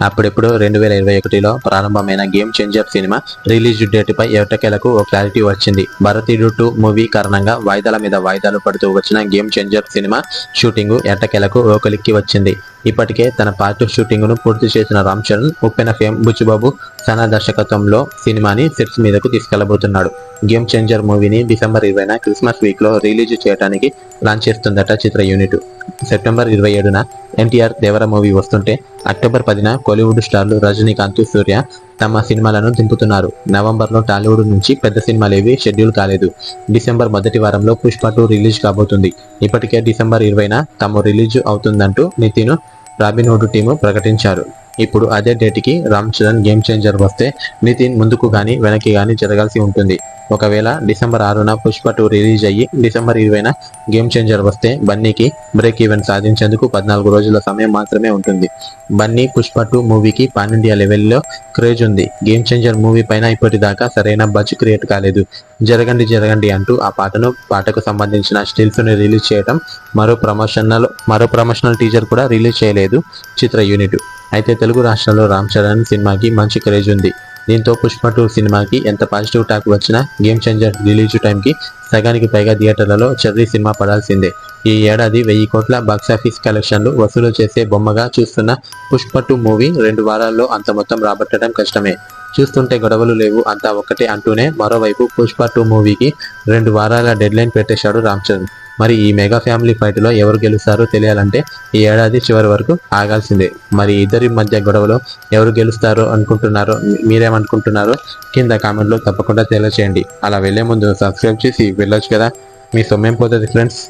అప్పుడెప్పుడు 2021లో ప్రారంభమైన game changer cinema release date పై ఎట్టకేలకు ఓ క్లారిటీ వచ్చింది. భారతీయుడు 2 మూవీ కారణంగా వాయిదాల మీద వాయిదాలు పడుతూ వచ్చిన గేమ్ చేంజర్ సినిమా షూటింగ్ ఎట్టకేలకు ఓ కొలిక్కి వచ్చింది. ఇప్పటికే తన పార్ట్ షూటింగ్ ను పూర్తి చేసిన రామ్ చరణ్ ఉప్పెన ఫేమ్ బుచ్చిబాబు సనా దర్శకత్వంలో సినిమాని సెట్స్ మీదకు తీసుకెళ్లబోతున్నాడు. గేమ్ చేంజర్ మూవీని డిసెంబర్ 20న క్రిస్మస్ వీక్ లో రిలీజ్ చేయడానికి ప్లాన్ చేస్తుందట చిత్ర యూనిట్. సెప్టెంబర్ 27న ఎన్టీఆర్ దేవర మూవీ వస్తుంటే అక్టోబర్ 10న కోలీవుడ్ స్టార్లు రజనీకాంత్, సూర్య తమ సినిమాలను దింపుతున్నారు. నవంబర్లో టాలీవుడ్ నుంచి పెద్ద సినిమాలేవి షెడ్యూల్ కాలేదు. డిసెంబర్ మొదటి వారంలో పుష్ప 2 రిలీజ్ కాబోతుంది. ఇప్పటికే డిసెంబర్ 20న తాము రిలీజ్ అవుతుందంటూ నితిన్, రాబిన్హుడ్ టీము ప్రకటించారు. ఇప్పుడు అదే డేట్కి రామ్ చరణ్ గేమ్ చేంజర్ వస్తే నితిన్ ముందుకు గానీ వెనక్కి గానీ జరగాల్సి ఉంటుంది. ఒకవేళ డిసెంబర్ 6న పుష్ప 2 రిలీజ్ అయ్యి డిసెంబర్ 20న గేమ్ చేంజర్ వస్తే బన్నీకి బ్రేక్ ఈవెన్ సాధించేందుకు 14 రోజుల సమయం మాత్రమే ఉంటుంది. బన్నీ పుష్ప 2 మూవీకి పాన్ ఇండియా లెవెల్లో క్రేజ్ ఉంది. గేమ్ చేంజర్ మూవీ పైన ఇప్పటిదాకా సరైన బజ్ క్రియేట్ కాలేదు. జరగండి జరగండి అంటూ ఆ పాటకు సంబంధించిన స్టిల్స్ ని రిలీజ్ చేయడం, మరో ప్రమోషనల్ టీజర్ కూడా రిలీజ్ చేయలేదు చిత్ర యూనిట్. అయితే తెలుగు రాష్ట్రాల్లో రామ్ చరణ్ సినిమాకి మంచి క్రేజ్ ఉంది. దీంతో పుష్ప 2 సినిమాకి ఎంత పాజిటివ్ టాక్ వచ్చినా గేమ్ చేంజర్ రిలీజ్ టైంకి సగానికి పైగా థియేటర్లలో చెర్రీ సినిమా పడాల్సిందే. ఈ ఏడాది 1000 కోట్ల బాక్సాఫీస్ కలెక్షన్లు వసూలు చేసే బొమ్మగా చూస్తున్న పుష్ప 2 మూవీ 2 వారాల్లో అంత మొత్తం రాబట్టడం కష్టమే. చూస్తుంటే గొడవలు లేవు అంతా ఒక్కటే అంటూనే మరోవైపు పుష్ప 2 మూవీకి 2 వారాల డెడ్ లైన్ పెట్టేశాడు రామ్ చరణ్. మరి ఈ మెగా ఫ్యామిలీ ఫైట్లో ఎవరు గెలుస్తారో తెలియాలంటే ఈ ఏడాది చివరి వరకు ఆగాల్సిందే. మరి ఇద్దరి మధ్య గొడవలో ఎవరు గెలుస్తారో అనుకుంటున్నారో, మీరేమనుకుంటున్నారో కింద కామెంట్లో తప్పకుండా తెలియచేయండి. అలా వెళ్లే ముందు సబ్స్క్రైబ్ చేసి వెళ్ళొచ్చు కదా, మీ సొమ్మేం పోతుంది ఫ్రెండ్స్.